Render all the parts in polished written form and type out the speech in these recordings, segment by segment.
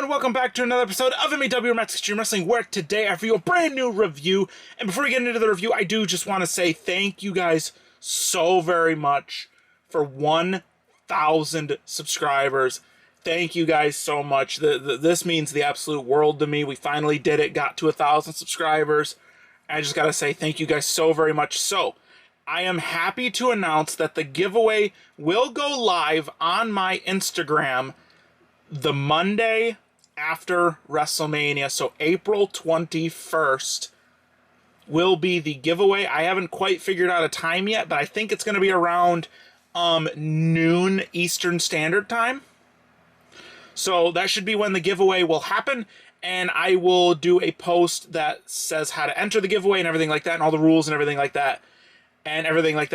and welcome back to another episode of MEW Matt's Extreme Wrestling, where today I have for you a brand new review. And before we get into the review, I do just want to say thank you guys so very much for 1,000 subscribers. Thank you guys so much. This means the absolute world to me. We finally did it, got to 1,000 subscribers. I just gotta say thank you guys so very much. So, I am happy to announce that the giveaway will go live on my Instagram the Monday after WrestleMania, so April 21st will be the giveaway. I haven't quite figured out a time yet, but I think it's going to be around noon Eastern Standard Time. So that should be when the giveaway will happen, and I will do a post that says how to enter the giveaway and everything like that, and all the rules and everything like that,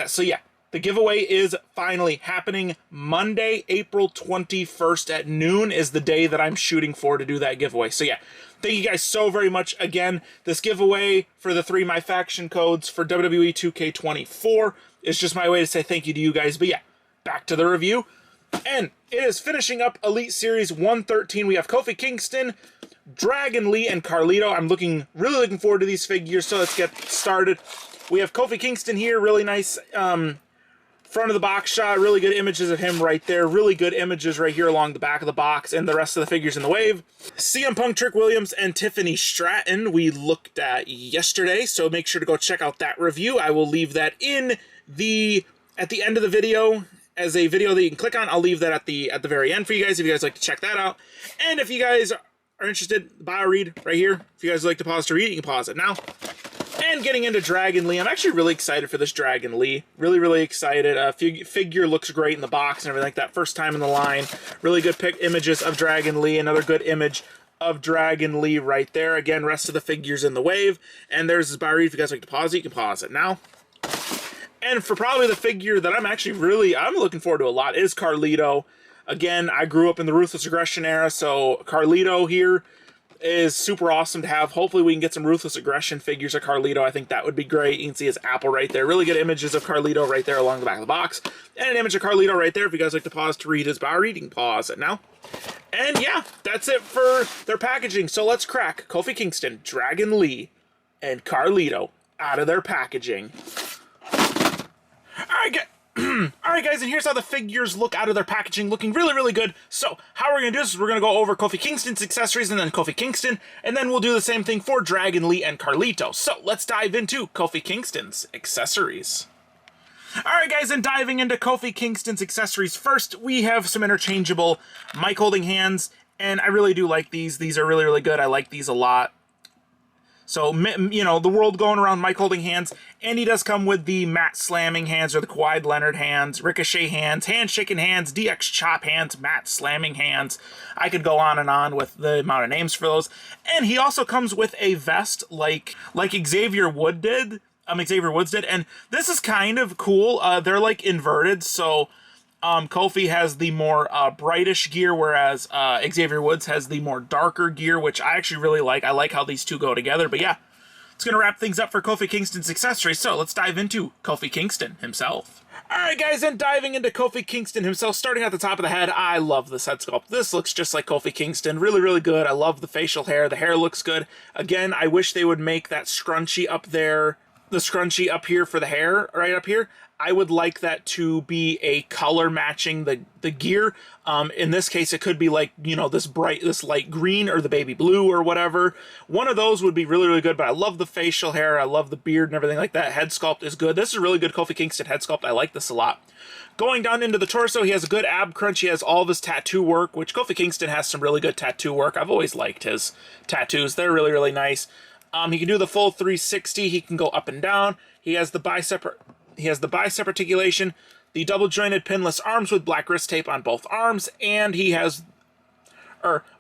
So yeah, the giveaway is finally happening. Monday, April 21st at noon is the day that I'm shooting for to do that giveaway. So yeah, thank you guys so very much. Again, this giveaway for the 3 My Faction codes for WWE 2K24 is just my way to say thank you to you guys. But yeah, back to the review. And it is finishing up Elite Series 113. We have Kofi Kingston, Dragon Lee, and Carlito. I'm really looking forward to these figures, so let's get started. We have Kofi Kingston here, really nice front of the box shot, really good images of him right there, really good images right here along the back of the box, and the rest of the figures in the wave. CM Punk, Trick Williams, and Tiffany Stratton we looked at yesterday, so make sure to go check out that review. I will leave that at the end of the video as a video that you can click on. I'll leave that at the very end for you guys if you guys like to check that out. And if you guys are interested, the bio read right here. If you guys would like to pause to read it, you can pause it now. And getting into Dragon Lee, I'm actually really excited for this Dragon Lee. Really excited. Figure looks great in the box and everything like that. First time in the line. Really good images of Dragon Lee. Another good image of Dragon Lee right there. Again, rest of the figures in the wave. And there's this bio read. If you guys like to pause it, you can pause it now. And for probably the figure that I'm looking forward to a lot is Carlito. Again, I grew up in the Ruthless Aggression era, so Carlito here is super awesome to have. Hopefully we can get some Ruthless Aggression figures of Carlito. I think that would be great. You can see his apple right there. Really good images of Carlito right there along the back of the box. And an image of Carlito right there. If you guys like to pause to read his bio read, you can pause it now. And yeah, that's it for their packaging. So let's crack Kofi Kingston, Dragon Lee, and Carlito out of their packaging. Alright guys, and here's how the figures look out of their packaging, looking really good. So, how we're going to do this is we're going to go over Kofi Kingston's accessories and then Kofi Kingston, and then we'll do the same thing for Dragon Lee and Carlito. So, let's dive into Kofi Kingston's accessories. Alright guys, and diving into Kofi Kingston's accessories, first we have some interchangeable mic holding hands, and I really do like these. These are really good. I like these a lot. So, you know, the world going around mic holding hands, and he does come with the mat slamming hands, or the Kawhi Leonard hands, ricochet hands, handshaking hands, DX chop hands, mat slamming hands. I could go on and on with the amount of names for those. And he also comes with a vest like Xavier Woods did, and this is kind of cool. They're like inverted, so Kofi has the more brightish gear, whereas Xavier Woods has the more darker gear, which I actually really like. I like how these two go together, but yeah, it's going to wrap things up for Kofi Kingston's accessories, so let's dive into Kofi Kingston himself. Alright guys, and diving into Kofi Kingston himself, starting at the top of the head, I love this head sculpt. This looks just like Kofi Kingston, really good. I love the facial hair. The hair looks good. Again, I wish they would make that scrunchie up there, the scrunchie up here for the hair, right up here. I would like that to be a color matching the gear. In this case, it could be like, you know, this light green or the baby blue or whatever. One of those would be really good, but I love the facial hair. I love the beard and everything like that. Head sculpt is good. This is a really good Kofi Kingston head sculpt. I like this a lot. Going down into the torso, he has a good ab crunch. He has all of his tattoo work, which Kofi Kingston has some really good tattoo work. I've always liked his tattoos. They're really nice. He can do the full 360. He can go up and down. He has the bicep articulation, the double jointed pinless arms with black wrist tape on both arms, and he has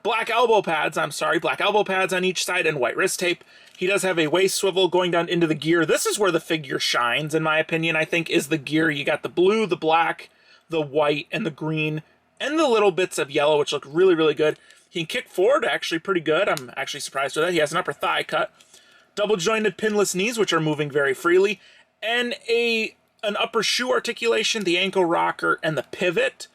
black elbow pads on each side and white wrist tape. He does have a waist swivel going down into the gear. This is where the figure shines, in my opinion, I think, is the gear. You got the blue, the black, the white, and the green, and the little bits of yellow, which look really good. He can kick forward actually pretty good. I'm actually surprised with that. He has an upper thigh cut, double jointed pinless knees, which are moving very freely, and an upper shoe articulation, the ankle rocker, and the pivot.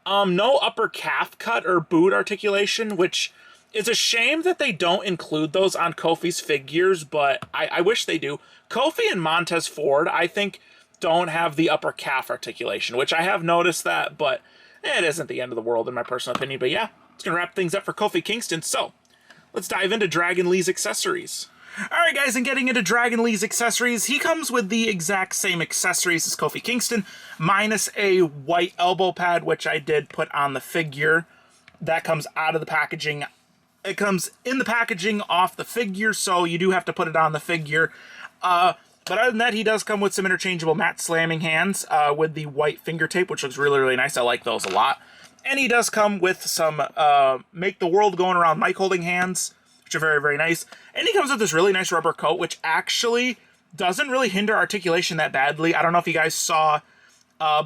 No upper calf cut or boot articulation, which It's a shame that they don't include those on Kofi's figures, but I wish they do. Kofi and Montez Ford, I think, don't have the upper calf articulation, which I have noticed that, but it isn't the end of the world in my personal opinion. But yeah, it's going to wrap things up for Kofi Kingston. So let's dive into Dragon Lee's accessories. Alright guys, and getting into Dragon Lee's accessories, he comes with the exact same accessories as Kofi Kingston, minus a white elbow pad, which I did put on the figure. That comes out of the packaging. It comes in the packaging off the figure, so you do have to put it on the figure. But other than that, he does come with some interchangeable mat slamming hands with the white finger tape, which looks really, really nice. I like those a lot. And he does come with some Make the World Going Around mic holding hands, which are very, very nice. And he comes with this really nice rubber coat, which actually doesn't really hinder articulation that badly. I don't know if you guys saw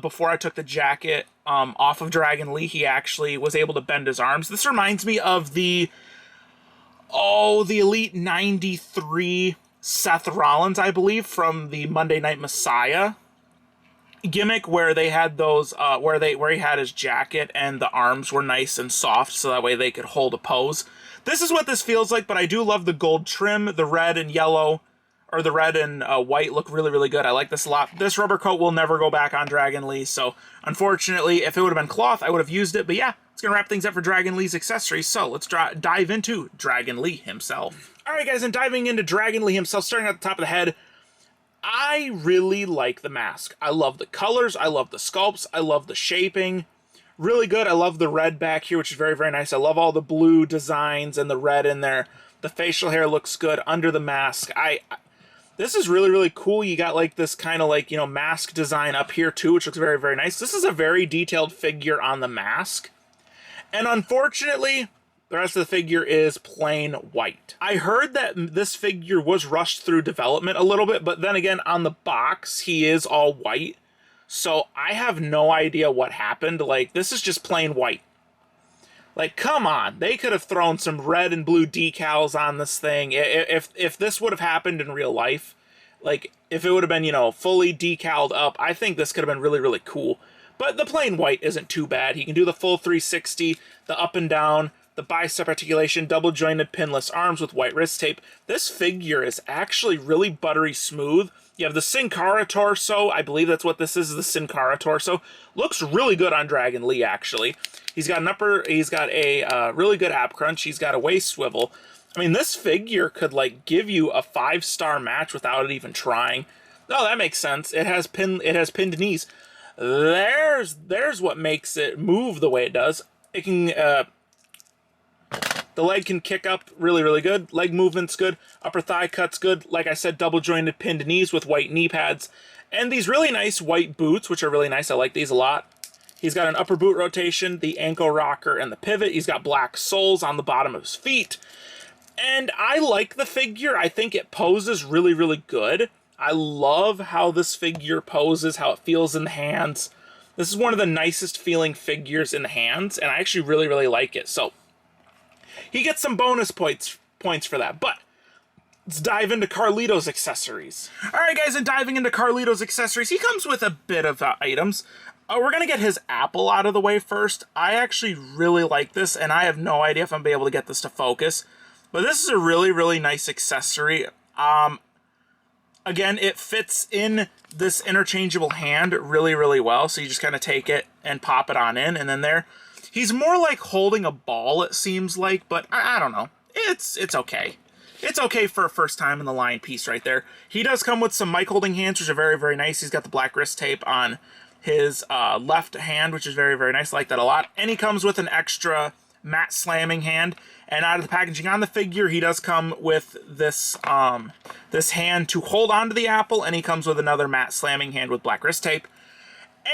before I took the jacket off of Dragon Lee, he actually was able to bend his arms. This reminds me of the Elite 93 Seth Rollins, I believe, from the Monday Night Messiah gimmick, where they had those where he had his jacket and the arms were nice and soft, so that way they could hold a pose. This is what this feels like, but I do love the gold trim. The red and yellow, or the red and white, look really, really good. I like this a lot. This rubber coat will never go back on Dragon Lee, so unfortunately, if it would have been cloth, I would have used it. But yeah, it's going to wrap things up for Dragon Lee's accessories, so let's dive into Dragon Lee himself. Alright guys, and diving into Dragon Lee himself, starting at the top of the head, I really like the mask. I love the colors, I love the sculpts, I love the shaping. Really good. I love the red back here, which is very, very nice. I love all the blue designs and the red in there. The facial hair looks good under the mask. This is really, really cool. You got like this kind of like, mask design up here too, which looks very, very nice. This is a very detailed figure on the mask. And unfortunately, the rest of the figure is plain white. I heard that this figure was rushed through development a little bit, but then again, on the box, he is all white. So I have no idea what happened. Like, this is just plain white. Like, come on. They could have thrown some red and blue decals on this thing. If this would have happened in real life, like, if it would have been, fully decaled up, I think this could have been really, really cool. But the plain white isn't too bad. He can do the full 360, the up and down, the bicep articulation, double jointed pinless arms with white wrist tape. This figure is actually really buttery smooth. You have the Sin Cara torso. I believe that's what this is, the Sin Cara torso. Looks really good on Dragon Lee, actually. He's got a really good ab crunch. He's got a waist swivel. I mean, this figure could, like, give you a 5-star match without it even trying. Oh, that makes sense. It has pinned knees. There's what makes it move the way it does. It can, the leg can kick up really, really good. Leg movement's good. Upper thigh cut's good. Like I said, double jointed pinned knees with white knee pads. And these really nice white boots, which are really nice. I like these a lot. He's got an upper boot rotation, the ankle rocker, and the pivot. He's got black soles on the bottom of his feet. And I like the figure. I think it poses really, really good. I love how this figure poses, how it feels in the hands. This is one of the nicest feeling figures in the hands, and I actually really, really like it. So he gets some bonus points for that, but let's dive into Carlito's accessories. Alright guys, and diving into Carlito's accessories, he comes with a bit of items. We're going to get his apple out of the way first. I actually really like this, and I have no idea if I'm going to be able to get this to focus. But this is a really, really nice accessory. Again, it fits in this interchangeable hand really, really well. So you just kind of take it and pop it on in, and then there. He's more like holding a ball, it seems like, but I don't know. It's okay. It's okay for a first time in the line piece right there. He does come with some mic holding hands, which are very, very nice. He's got the black wrist tape on his left hand, which is very, very nice. I like that a lot. And he comes with an extra mat slamming hand. And out of the packaging on the figure, he does come with this this hand to hold onto the apple, and he comes with another mat slamming hand with black wrist tape.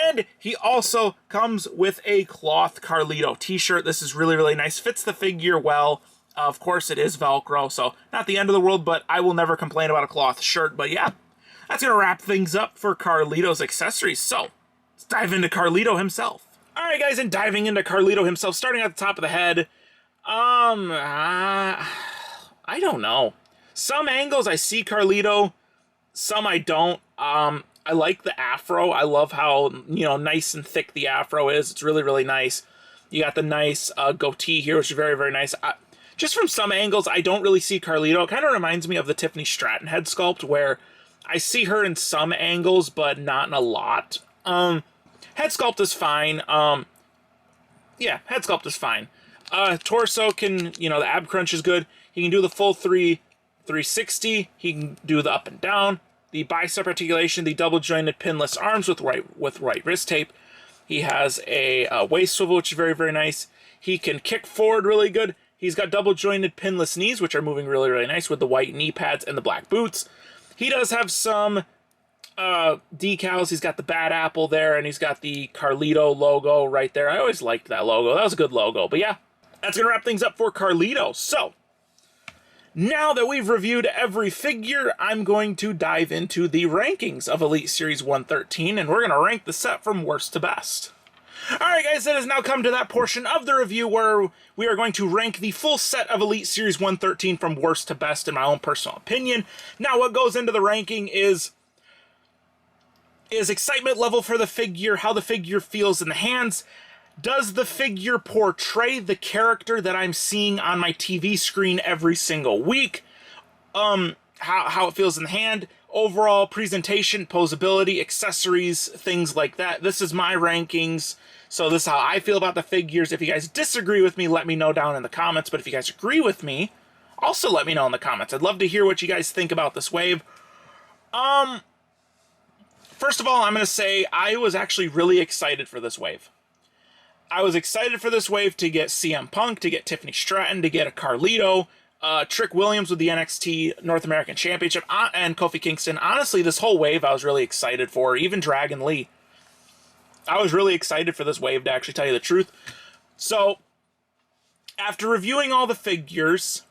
And he also comes with a cloth Carlito t-shirt. This is really, really nice. Fits the figure well. Of course, it is Velcro, so not the end of the world, but I will never complain about a cloth shirt. But yeah, that's going to wrap things up for Carlito's accessories. So let's dive into Carlito himself. All right, guys, and diving into Carlito himself, starting at the top of the head. I don't know. Some angles I see Carlito, some I don't. I like the afro. I love how, nice and thick the afro is. It's really, really nice. You got the nice goatee here, which is very, very nice. just from some angles, I don't really see Carlito. It kind of reminds me of the Tiffany Stratton head sculpt, where I see her in some angles, but not in a lot. Head sculpt is fine. Yeah, head sculpt is fine. Torso can, the ab crunch is good. He can do the full 360. He can do the up and down. The bicep articulation, the double jointed pinless arms with right wrist tape. He has a waist swivel, which is very, very nice. He can kick forward really good. He's got double jointed pinless knees, which are moving really, really nice with the white knee pads and the black boots. He does have some decals. He's got the bad apple there, and he's got the Carlito logo right there. I always liked that logo. That was a good logo. But yeah, that's going to wrap things up for Carlito. So, now that we've reviewed every figure, I'm going to dive into the rankings of Elite Series 113, and we're going to rank the set from worst to best. Alright guys, it has now come to that portion of the review where we are going to rank the full set of Elite Series 113 from worst to best in my own personal opinion. Now what goes into the ranking is excitement level for the figure, how the figure feels in the hands. Does the figure portray the character that I'm seeing on my TV screen every single week? How it feels in the hand, overall presentation, posability, accessories, things like that. This is my rankings, so this is how I feel about the figures. If you guys disagree with me, let me know down in the comments, but if you guys agree with me, also let me know in the comments. I'd love to hear what you guys think about this wave. First of all, I'm going to say I was actually really excited for this wave. I was excited for this wave to get CM Punk, to get Tiffany Stratton, to get a Carlito, Trick Williams with the NXT North American Championship, and Kofi Kingston. Honestly, this whole wave I was really excited for, even Dragon Lee. I was really excited for this wave, to actually tell you the truth. So, after reviewing all the figures,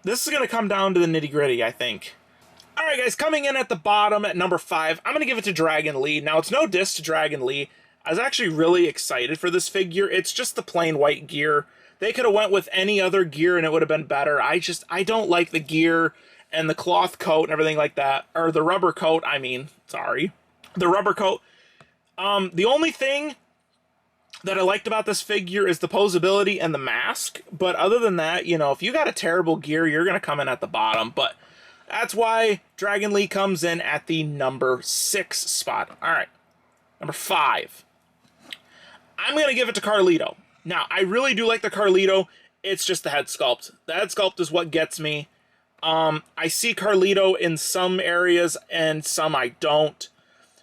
this is going to come down to the nitty-gritty, I think. Alright guys, coming in at the bottom at number 5, I'm going to give it to Dragon Lee. Now, it's no diss to Dragon Lee. I was actually really excited for this figure. It's just the plain white gear. They could have went with any other gear and it would have been better. I don't like the gear and the cloth coat and everything like that. Or the rubber coat, sorry. The rubber coat. The only thing that I liked about this figure is the posability and the mask. But other than that, if you got a terrible gear, you're going to come in at the bottom. But that's why Dragon Lee comes in at the number 6 spot. Alright, number 5. I'm going to give it to Carlito. Now, I really do like the Carlito. It's just the head sculpt. The head sculpt is what gets me. I see Carlito in some areas and some I don't.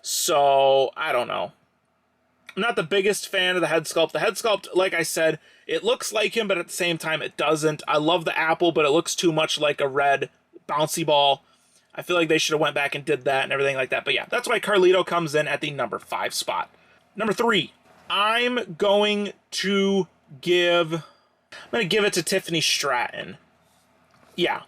So, I don't know. I'm not the biggest fan of the head sculpt. The head sculpt, like I said, it looks like him, but at the same time it doesn't. I love the apple, but it looks too much like a red bouncy ball. I feel like they should have went back and did that and everything like that. But yeah, that's why Carlito comes in at the number 5 spot. Number 3. I'm going to give it to Tiffany Stratton. Yeah.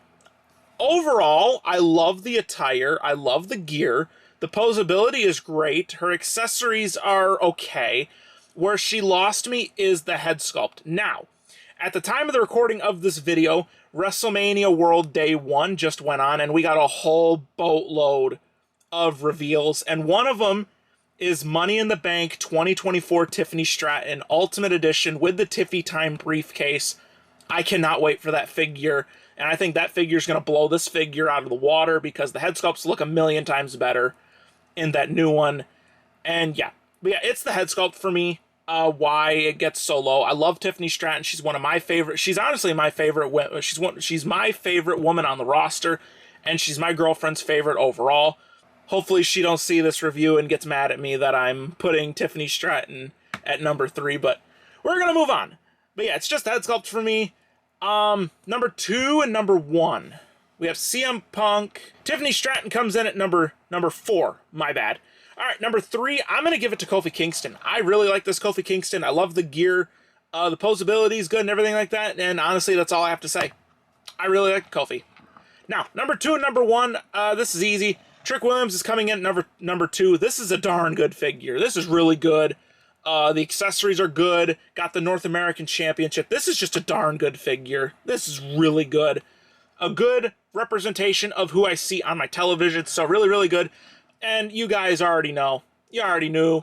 Overall, I love the attire. I love the gear. The posability is great. Her accessories are okay. Where she lost me is the head sculpt. Now, at the time of the recording of this video, WrestleMania World Day 1 just went on, and we got a whole boatload of reveals, and one of them is Money in the Bank 2024 Tiffany Stratton Ultimate Edition with the Tiffy Time briefcase. I cannot wait for that figure, and I think that figure is going to blow this figure out of the water because the head sculpts look a million times better in that new one. And yeah, but yeah, it's the head sculpt for me. Why it gets so low. I love Tiffany Stratton. She's one of my favorite. She's honestly my favorite. She's my favorite woman on the roster, and she's my girlfriend's favorite overall. Hopefully she don't see this review and gets mad at me that I'm putting Tiffany Stratton at number 3, but we're gonna move on. But yeah, it's just head sculpt for me. Number 2 and number 1. We have CM Punk. Tiffany Stratton comes in at number 4. My bad. Alright, number 3, I'm going to give it to Kofi Kingston. I really like this Kofi Kingston. I love the gear. The posability is good and everything like that. And honestly, that's all I have to say. I really like Kofi. Now, number 2 and number 1, this is easy. Trick Williams is coming in at number 2. This is a darn good figure. This is really good. The accessories are good. Got the North American Championship. This is just a darn good figure. This is really good. A good representation of who I see on my television. So really, really good. And you guys already know. You already knew.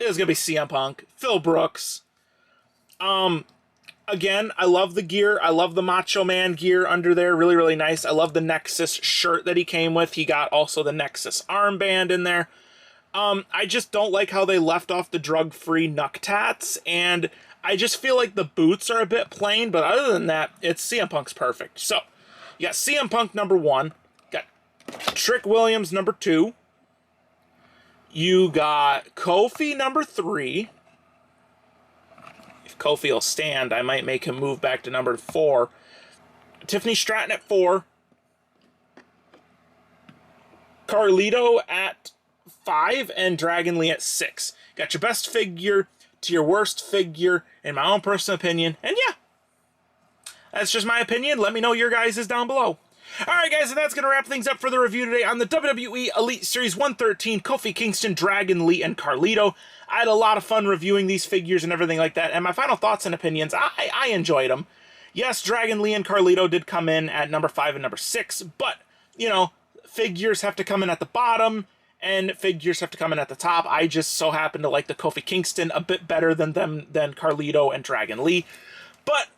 It was going to be CM Punk. Phil Brooks. Again, I love the gear. I love the Macho Man gear under there. Really, really nice. I love the Nexus shirt that he came with. He got also the Nexus armband in there. I just don't like how they left off the drug-free Nucktats, and I just feel like the boots are a bit plain, but other than that, it's CM Punk's perfect. So, you got CM Punk number 1, got Trick Williams number 2, you got Kofi number 3. If Kofi will stand, I might make him move back to number 4. Tiffany Stratton at 4. Carlito at 5, and Dragon Lee at 6. Got your best figure to your worst figure, in my own personal opinion. And yeah, that's just my opinion. Let me know your guys' down below. Alright guys, and that's going to wrap things up for the review today on the WWE Elite Series 113, Kofi Kingston, Dragon Lee, and Carlito. I had a lot of fun reviewing these figures and everything like that, and my final thoughts and opinions, I enjoyed them. Yes, Dragon Lee and Carlito did come in at number 5 and number 6, but, you know, figures have to come in at the bottom, and figures have to come in at the top. I just so happen to like the Kofi Kingston a bit better than Carlito and Dragon Lee, but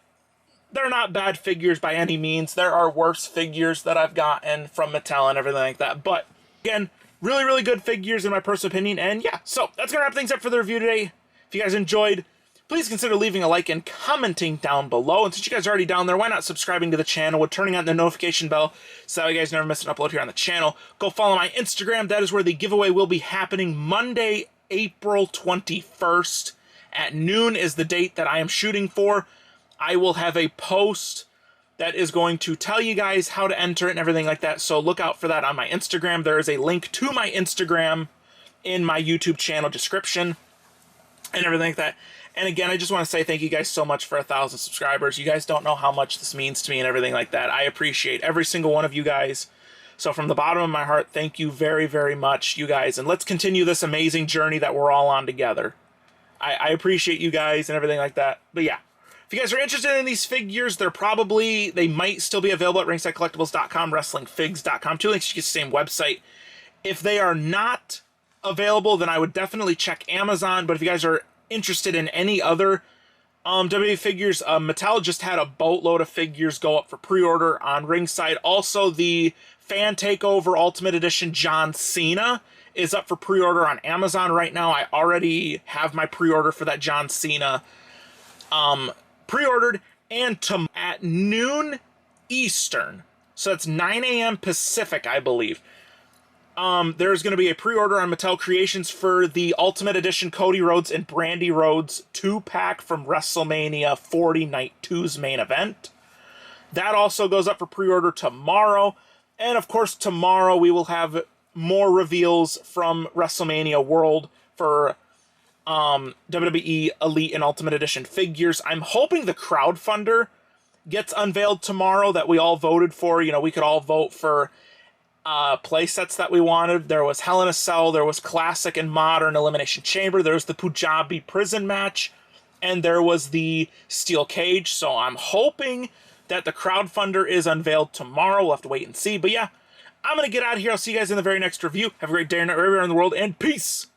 they're not bad figures by any means. There are worse figures that I've gotten from Mattel and everything like that. But, again, really, really good figures in my personal opinion. And, yeah, so that's going to wrap things up for the review today. If you guys enjoyed, please consider leaving a like and commenting down below. And since you guys are already down there, why not subscribing to the channel with turning on the notification bell so that you guys never miss an upload here on the channel. Go follow my Instagram. That is where the giveaway will be happening Monday, April 21st. At noon is the date that I am shooting for. I will have a post that is going to tell you guys how to enter it and everything like that, so look out for that on my Instagram. There is a link to my Instagram in my YouTube channel description and everything like that. And again, I just want to say thank you guys so much for 1,000 subscribers. You guys don't know how much this means to me and everything like that. I appreciate every single one of you guys. So from the bottom of my heart, thank you very, very much, you guys. And let's continue this amazing journey that we're all on together. I appreciate you guys and everything like that. But yeah. If you guys are interested in these figures, they might still be available at ringsidecollectibles.com, wrestlingfigs.com, 2 links to the same website. If they are not available, then I would definitely check Amazon. But if you guys are interested in any other WWE figures, Mattel just had a boatload of figures go up for pre-order on Ringside. Also, the Fan Takeover Ultimate Edition John Cena is up for pre-order on Amazon right now. I already have my pre-order for that John Cena pre-ordered, and at noon Eastern, so that's 9 a.m. Pacific, I believe. There's going to be a pre-order on Mattel Creations for the Ultimate Edition Cody Rhodes and Brandy Rhodes 2-pack from WrestleMania 40 Night 2's main event. That also goes up for pre-order tomorrow, and of course tomorrow we will have more reveals from WrestleMania World for WWE Elite and Ultimate Edition figures. I'm hoping the crowdfunder gets unveiled tomorrow that we all voted for. You know, we could all vote for play sets that we wanted. There was Hell in a Cell, there was Classic and Modern Elimination Chamber, there was the Punjabi Prison Match, and there was the Steel Cage. So I'm hoping that the crowdfunder is unveiled tomorrow. We'll have to wait and see. But yeah, I'm going to get out of here. I'll see you guys in the very next review. Have a great day or night wherever you are in the world, and peace!